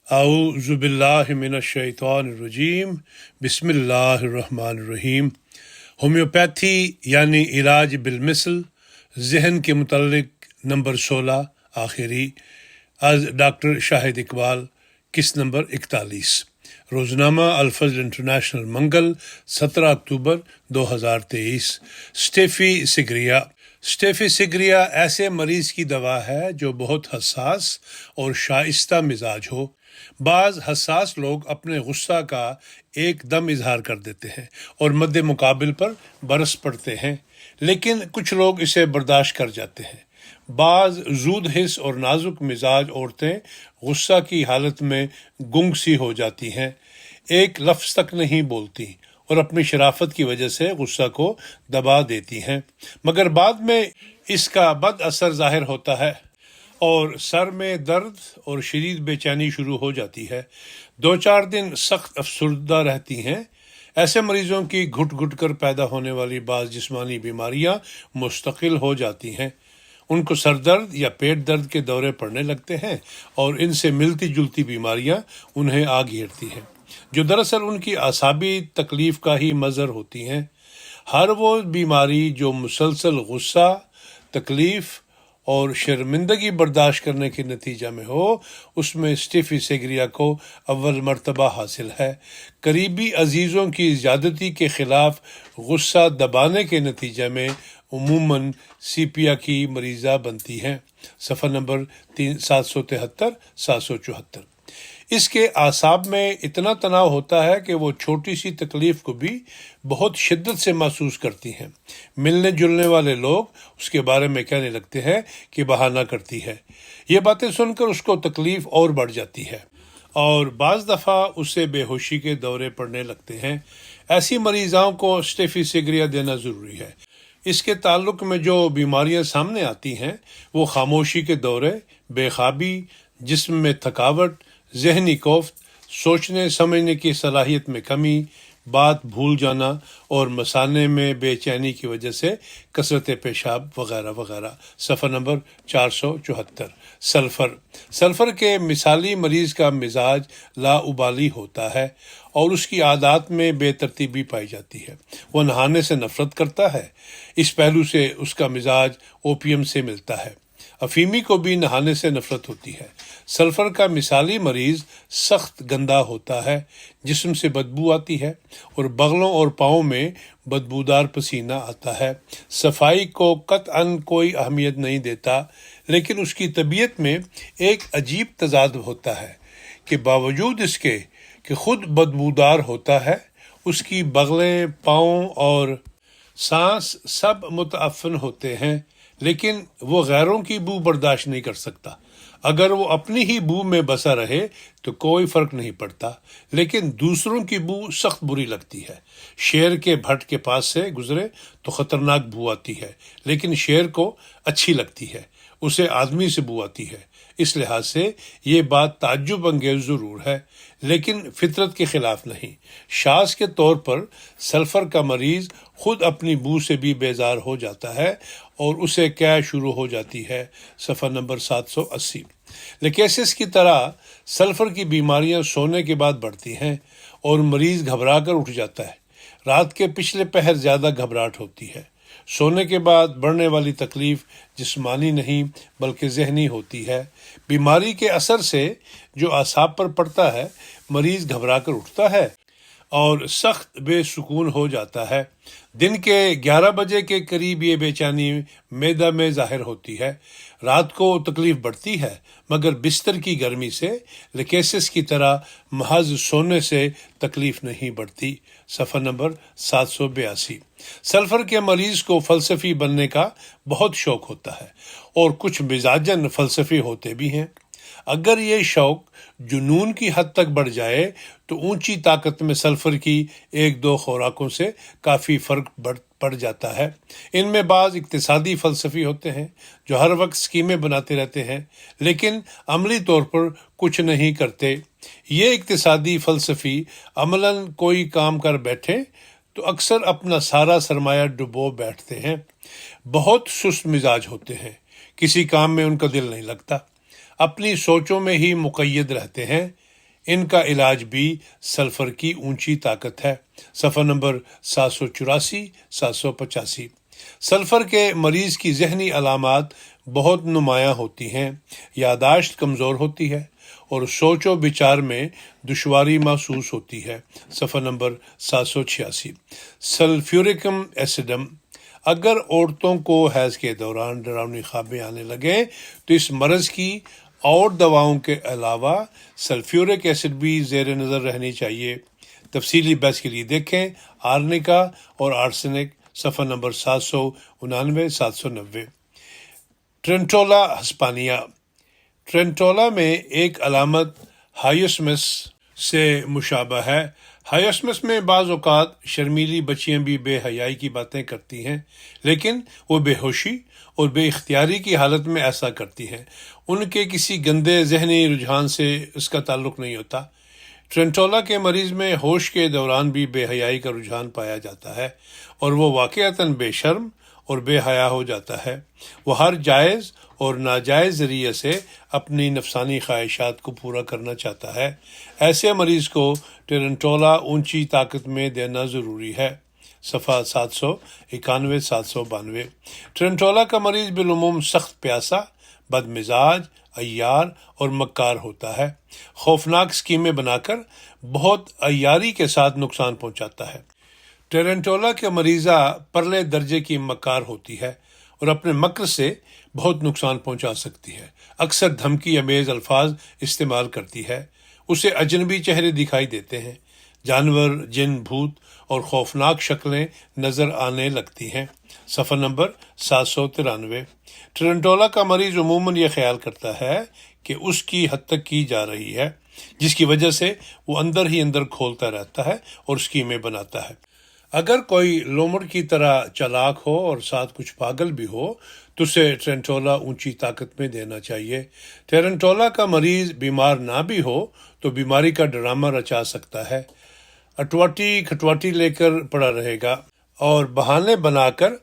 اعوذ باللہ من الشیطان الرجیم بسم اللہ الرحمن الرحیم۔ ہومیوپیتھی یعنی علاج بالمثل، ذہن کے متعلق نمبر 16 آخری، از ڈاکٹر شاہد اقبال، قسط نمبر 41، روزنامہ الفضل انٹرنیشنل، منگل 17 اکتوبر 2023۔ اسٹیفی سگریا ایسے مریض کی دوا ہے جو بہت حساس اور شائستہ مزاج ہو۔ بعض حساس لوگ اپنے غصہ کا ایک دم اظہار کر دیتے ہیں اور مد مقابل پر برس پڑتے ہیں، لیکن کچھ لوگ اسے برداشت کر جاتے ہیں۔ بعض زود حس اور نازک مزاج عورتیں غصہ کی حالت میں گنگ سی ہو جاتی ہیں، ایک لفظ تک نہیں بولتی اور اپنی شرافت کی وجہ سے غصہ کو دبا دیتی ہیں، مگر بعد میں اس کا بد اثر ظاہر ہوتا ہے اور سر میں درد اور شدید بے چینی شروع ہو جاتی ہے۔ 2-4 دن سخت افسردہ رہتی ہیں۔ ایسے مریضوں کی گھٹ گھٹ کر پیدا ہونے والی بعض جسمانی بیماریاں مستقل ہو جاتی ہیں۔ ان کو سر درد یا پیٹ درد کے دورے پڑنے لگتے ہیں اور ان سے ملتی جلتی بیماریاں انہیں آ گھیرتی ہیں، جو دراصل ان کی اعصابی تکلیف کا ہی مظہر ہوتی ہیں۔ ہر وہ بیماری جو مسلسل غصہ، تکلیف اور شرمندگی برداشت کرنے کے نتیجہ میں ہو، اس میں اسٹیفی سگریا کو اول مرتبہ حاصل ہے۔ قریبی عزیزوں کی زیادتی کے خلاف غصہ دبانے کے نتیجے میں عموماً سیپیا کی مریضہ بنتی ہیں۔ صفحہ نمبر 773-774۔ اس کے اعصاب میں اتنا تناؤ ہوتا ہے کہ وہ چھوٹی سی تکلیف کو بھی بہت شدت سے محسوس کرتی ہیں۔ ملنے جلنے والے لوگ اس کے بارے میں کہنے لگتے ہیں کہ بہانہ کرتی ہے۔ یہ باتیں سن کر اس کو تکلیف اور بڑھ جاتی ہے اور بعض دفعہ اسے بے ہوشی کے دورے پڑنے لگتے ہیں۔ ایسی مریضاؤں کو اسٹیفی سگریا دینا ضروری ہے۔ اس کے تعلق میں جو بیماریاں سامنے آتی ہیں وہ خاموشی کے دورے، بے خوابی، جسم میں تھکاوٹ، ذہنی کوفت، سوچنے سمجھنے کی صلاحیت میں کمی، بات بھول جانا اور مثانے میں بے چینی کی وجہ سے کثرت پیشاب وغیرہ وغیرہ۔ صفحہ نمبر 474۔ سلفر کے مثالی مریض کا مزاج لا ابالی ہوتا ہے اور اس کی عادات میں بے ترتیبی پائی جاتی ہے۔ وہ نہانے سے نفرت کرتا ہے، اس پہلو سے اس کا مزاج اوپیم سے ملتا ہے۔ افیمی کو بھی نہانے سے نفرت ہوتی ہے۔ سلفر کا مثالی مریض سخت گندا ہوتا ہے، جسم سے بدبو آتی ہے اور بغلوں اور پاؤں میں بدبودار پسینہ آتا ہے۔ صفائی کو قطعاً کوئی اہمیت نہیں دیتا، لیکن اس کی طبیعت میں ایک عجیب تضاد ہوتا ہے کہ باوجود اس کے کہ خود بدبودار ہوتا ہے، اس کی بغلیں، پاؤں اور سانس سب متعفن ہوتے ہیں، لیکن وہ غیروں کی بو برداشت نہیں کر سکتا۔ اگر وہ اپنی ہی بو میں بسا رہے تو کوئی فرق نہیں پڑتا، لیکن دوسروں کی بو سخت بری لگتی ہے۔ شیر کے بھٹ کے پاس سے گزرے تو خطرناک بو آتی ہے، لیکن شیر کو اچھی لگتی ہے، اسے آدمی سے بو آتی ہے۔ اس لحاظ سے یہ بات تعجب انگیز ضرور ہے، لیکن فطرت کے خلاف نہیں۔ شاذ کے طور پر سلفر کا مریض خود اپنی بو سے بھی بیزار ہو جاتا ہے اور اسے قے شروع ہو جاتی ہے۔ صفحہ نمبر 780۔ لیکیسس کی طرح سلفر کی بیماریاں سونے کے بعد بڑھتی ہیں اور مریض گھبرا کر اٹھ جاتا ہے۔ رات کے پچھلے پہر زیادہ گھبراہٹ ہوتی ہے۔ سونے کے بعد بڑھنے والی تکلیف جسمانی نہیں بلکہ ذہنی ہوتی ہے۔ بیماری کے اثر سے جو اعصاب پر پڑتا ہے، مریض گھبرا کر اٹھتا ہے اور سخت بے سکون ہو جاتا ہے۔ دن کے 11 بجے کے قریب یہ بے چینی معدہ میں ظاہر ہوتی ہے۔ رات کو تکلیف بڑھتی ہے، مگر بستر کی گرمی سے لیکیسس کی طرح محض سونے سے تکلیف نہیں بڑھتی۔ صفحہ نمبر 782۔ سلفر کے مریض کو فلسفی بننے کا بہت شوق ہوتا ہے اور کچھ مزاجن فلسفی ہوتے بھی ہیں۔ اگر یہ شوق جنون کی حد تک بڑھ جائے تو اونچی طاقت میں سلفر کی 1-2 خوراکوں سے کافی فرق پڑ جاتا ہے۔ ان میں بعض اقتصادی فلسفی ہوتے ہیں جو ہر وقت اسکیمیں بناتے رہتے ہیں لیکن عملی طور پر کچھ نہیں کرتے۔ یہ اقتصادی فلسفی عملاً کوئی کام کر بیٹھے تو اکثر اپنا سارا سرمایہ ڈبو بیٹھتے ہیں۔ بہت سست مزاج ہوتے ہیں، کسی کام میں ان کا دل نہیں لگتا، اپنی سوچوں میں ہی مقید رہتے ہیں۔ ان کا علاج بھی سلفر کی اونچی طاقت ہے۔ صفحہ نمبر 784 785۔ سلفر کے مریض کی ذہنی علامات بہت نمایاں ہوتی ہیں، یادداشت کمزور ہوتی ہے اور سوچ و بچار میں دشواری محسوس ہوتی ہے۔ صفحہ نمبر 786۔ سلفیورکم ایسڈم، اگر عورتوں کو حیض کے دوران ڈراؤنی خوابیں آنے لگیں تو اس مرض کی اور دواؤں کے علاوہ سلفیورک ایسڈ بھی زیر نظر رہنی چاہیے۔ تفصیلی بحث کے لیے دیکھیں آرنیکا اور آرسینک، صفحہ نمبر 799 790۔ ٹرنٹولا ہسپانیہ، ٹرنٹولا میں ایک علامت ہائیوسمس سے مشابہ ہے۔ ہائیوسمس میں بعض اوقات شرمیلی بچیاں بھی بے حیائی کی باتیں کرتی ہیں، لیکن وہ بے ہوشی اور بے اختیاری کی حالت میں ایسا کرتی ہیں، ان کے کسی گندے ذہنی رجحان سے اس کا تعلق نہیں ہوتا۔ ٹرنٹولا کے مریض میں ہوش کے دوران بھی بے حیائی کا رجحان پایا جاتا ہے اور وہ واقعتاً بے شرم اور بے حیا ہو جاتا ہے۔ وہ ہر جائز اور ناجائز ذریعے سے اپنی نفسانی خواہشات کو پورا کرنا چاہتا ہے۔ ایسے مریض کو ٹرنٹولا اونچی طاقت میں دینا ضروری ہے۔ صفحہ 791 792۔ ٹرنٹولا کا مریض بالعموم سخت پیاسا، بد مزاج، عیار اور مکار ہوتا ہے۔ خوفناک اسکیمیں بنا کر بہت عیاری کے ساتھ نقصان پہنچاتا ہے۔ ٹرنٹولا کے مریضہ پرلے درجے کی مکار ہوتی ہے اور اپنے مکر سے بہت نقصان پہنچا سکتی ہے۔ اکثر دھمکی امیز الفاظ استعمال کرتی ہے، اسے اجنبی چہرے دکھائی دیتے ہیں، جانور، جن، بھوت اور خوفناک شکلیں نظر آنے لگتی ہیں۔ صفحہ نمبر 793۔ ٹرنٹولا کا مریض عموماً یہ خیال کرتا ہے کہ اس کی حد تک کی جا رہی ہے، جس کی وجہ سے وہ اندر ہی اندر کھولتا رہتا ہے اور اسکیمیں بناتا ہے۔ اگر کوئی لومڑ کی طرح چالاک ہو اور ساتھ کچھ پاگل بھی ہو تو اسے ٹرنٹولا اونچی طاقت میں دینا چاہیے۔ ٹرنٹولا کا مریض بیمار نہ بھی ہو تو بیماری کا ڈرامہ رچا سکتا ہے، اٹواٹی کھٹواٹی لے کر پڑا رہے گا اور بہانے بنا کر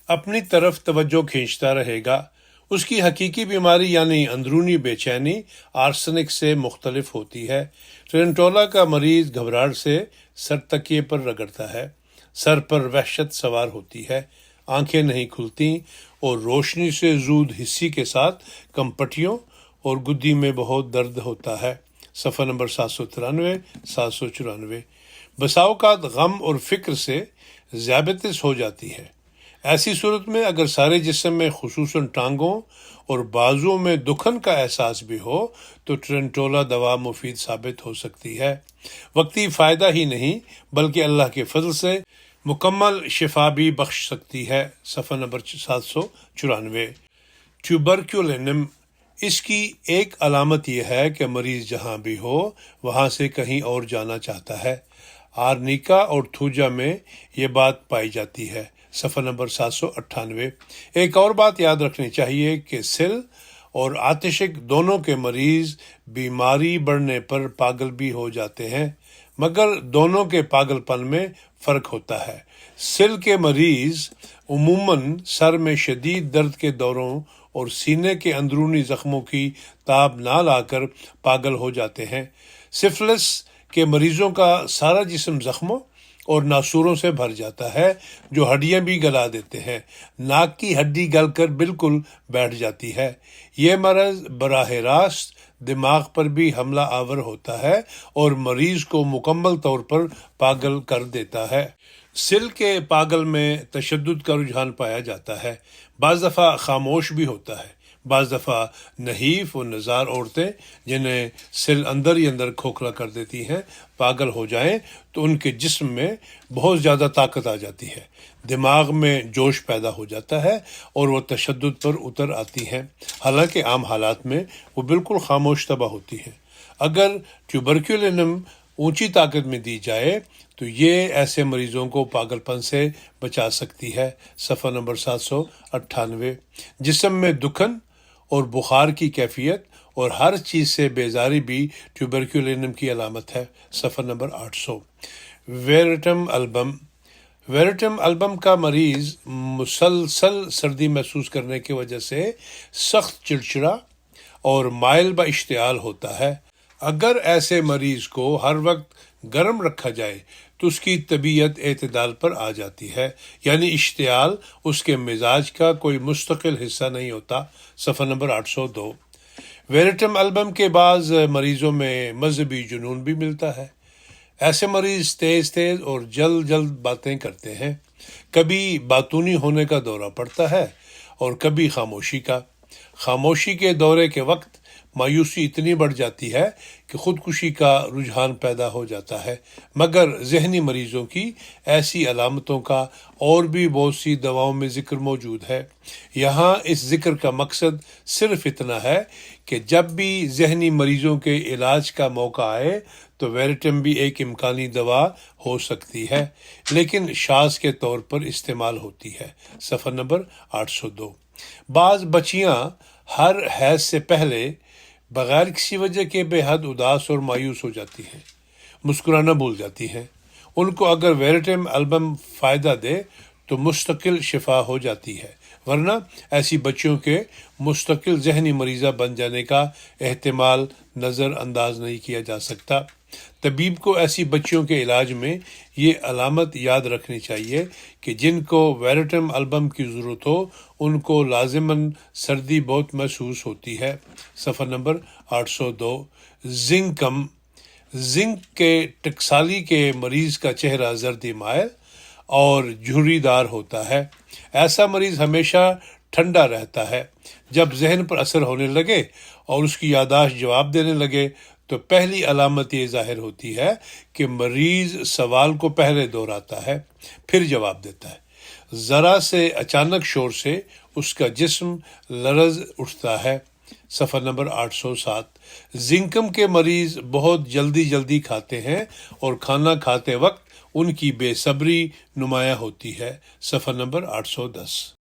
اپنی طرف توجہ کھینچتا رہے گا۔ اس کی حقیقی بیماری یعنی اندرونی بے چینی آرسنک سے مختلف ہوتی ہے۔ ٹرنٹولا کا مریض گھبراہٹ سے سر تکیے پر رگڑتا ہے، سر پر وحشت سوار ہوتی ہے، آنکھیں نہیں کھلتی اور روشنی سے زود حسی کے ساتھ کمپٹیوں اور گدی میں بہت درد ہوتا ہے۔ صفحہ نمبر 793 794۔ بسا اوقات غم اور فکر سے ذیابیطس ہو جاتی ہے۔ ایسی صورت میں اگر سارے جسم میں خصوصاً ٹانگوں اور بازوؤں میں دکھن کا احساس بھی ہو تو ٹرنٹولا دوا مفید ثابت ہو سکتی ہے۔ وقتی فائدہ ہی نہیں بلکہ اللہ کے فضل سے مکمل شفا بھی بخش سکتی ہے۔ صفحہ نمبر 794۔ ٹیوبرکیولینم، اس کی ایک علامت یہ ہے کہ مریض جہاں بھی ہو وہاں سے کہیں اور جانا چاہتا ہے۔ آرنیکا اور تھوجا میں یہ بات پائی جاتی ہے۔ صفحہ نمبر 798۔ ایک اور بات یاد رکھنی چاہیے کہ سل اور آتشک دونوں کے مریض بیماری بڑھنے پر پاگل بھی ہو جاتے ہیں، مگر دونوں کے پاگل پن میں فرق ہوتا ہے۔ سل کے مریض عموماً سر میں شدید درد کے دوروں اور سینے کے اندرونی زخموں کی تاب نہ لا کر پاگل ہو جاتے ہیں۔ سفلس کے مریضوں کا سارا جسم زخموں اور ناسوروں سے بھر جاتا ہے جو ہڈیاں بھی گلا دیتے ہیں، ناک کی ہڈی گل کر بالکل بیٹھ جاتی ہے۔ یہ مرض براہ راست دماغ پر بھی حملہ آور ہوتا ہے اور مریض کو مکمل طور پر پاگل کر دیتا ہے۔ سل کے پاگل میں تشدد کا رجحان پایا جاتا ہے، بعض دفعہ خاموش بھی ہوتا ہے، بعض دفعہ نحیف و نزار عورتیں جنہیں سل اندر ہی اندر کھوکھلا کر دیتی ہیں پاگل ہو جائیں تو ان کے جسم میں بہت زیادہ طاقت آ جاتی ہے، دماغ میں جوش پیدا ہو جاتا ہے اور وہ تشدد پر اتر آتی ہیں، حالانکہ عام حالات میں وہ بالکل خاموش طبع ہوتی ہیں۔ اگر ٹیوبرکیولینم اونچی طاقت میں دی جائے تو یہ ایسے مریضوں کو پاگل پن سے بچا سکتی ہے۔ صفحہ نمبر 798۔ جسم میں دکھن اور بخار کی کیفیت اور ہر چیز سے بیزاری بھی ٹیوبرکیولینم کی علامت ہے۔ صفحہ نمبر 800۔ ویرٹم البم، ویرٹم البم کا مریض مسلسل سردی محسوس کرنے کی وجہ سے سخت چڑچڑا اور مائل با اشتعال ہوتا ہے، اگر ایسے مریض کو ہر وقت گرم رکھا جائے تو اس کی طبیعت اعتدال پر آ جاتی ہے، یعنی اشتعال اس کے مزاج کا کوئی مستقل حصہ نہیں ہوتا۔ صفحہ نمبر 802۔ ویریٹم البم کے بعض مریضوں میں مذہبی جنون بھی ملتا ہے۔ ایسے مریض تیز اور جلد باتیں کرتے ہیں، کبھی باتونی ہونے کا دورہ پڑتا ہے اور کبھی خاموشی کا۔ خاموشی کے دورے کے وقت مایوسی اتنی بڑھ جاتی ہے کہ خودکشی کا رجحان پیدا ہو جاتا ہے، مگر ذہنی مریضوں کی ایسی علامتوں کا اور بھی بہت سی دواؤں میں ذکر موجود ہے۔ یہاں اس ذکر کا مقصد صرف اتنا ہے کہ جب بھی ذہنی مریضوں کے علاج کا موقع آئے تو ویریٹم بھی ایک امکانی دوا ہو سکتی ہے، لیکن شاذ کے طور پر استعمال ہوتی ہے۔ صفحہ نمبر 802۔ بعض بچیاں ہر حیض سے پہلے بغیر کسی وجہ کے بے حد اداس اور مایوس ہو جاتی ہیں، مسکرانا بھول جاتی ہیں۔ ان کو اگر ویریٹم البم فائدہ دے تو مستقل شفا ہو جاتی ہے، ورنہ ایسی بچیوں کے مستقل ذہنی مریضہ بن جانے کا احتمال نظر انداز نہیں کیا جا سکتا۔ طبیب کو ایسی بچیوں کے علاج میں یہ علامت یاد رکھنی چاہیے کہ جن کو ویریٹم البم کی ضرورت ہو ان کو لازماً سردی بہت محسوس ہوتی ہے۔ صفحہ نمبر 802۔ زنک کے ٹکسالی کے مریض کا چہرہ زردی مائل اور جھری دار ہوتا ہے۔ ایسا مریض ہمیشہ ٹھنڈا رہتا ہے۔ جب ذہن پر اثر ہونے لگے اور اس کی یادداشت جواب دینے لگے تو پہلی علامت یہ ظاہر ہوتی ہے کہ مریض سوال کو پہلے دہراتا ہے پھر جواب دیتا ہے۔ ذرا سے اچانک شور سے اس کا جسم لرز اٹھتا ہے۔ صفحہ نمبر 807۔ زنکم کے مریض بہت جلدی کھاتے ہیں اور کھانا کھاتے وقت ان کی بے صبری نمایاں ہوتی ہے۔ صفحہ نمبر 810۔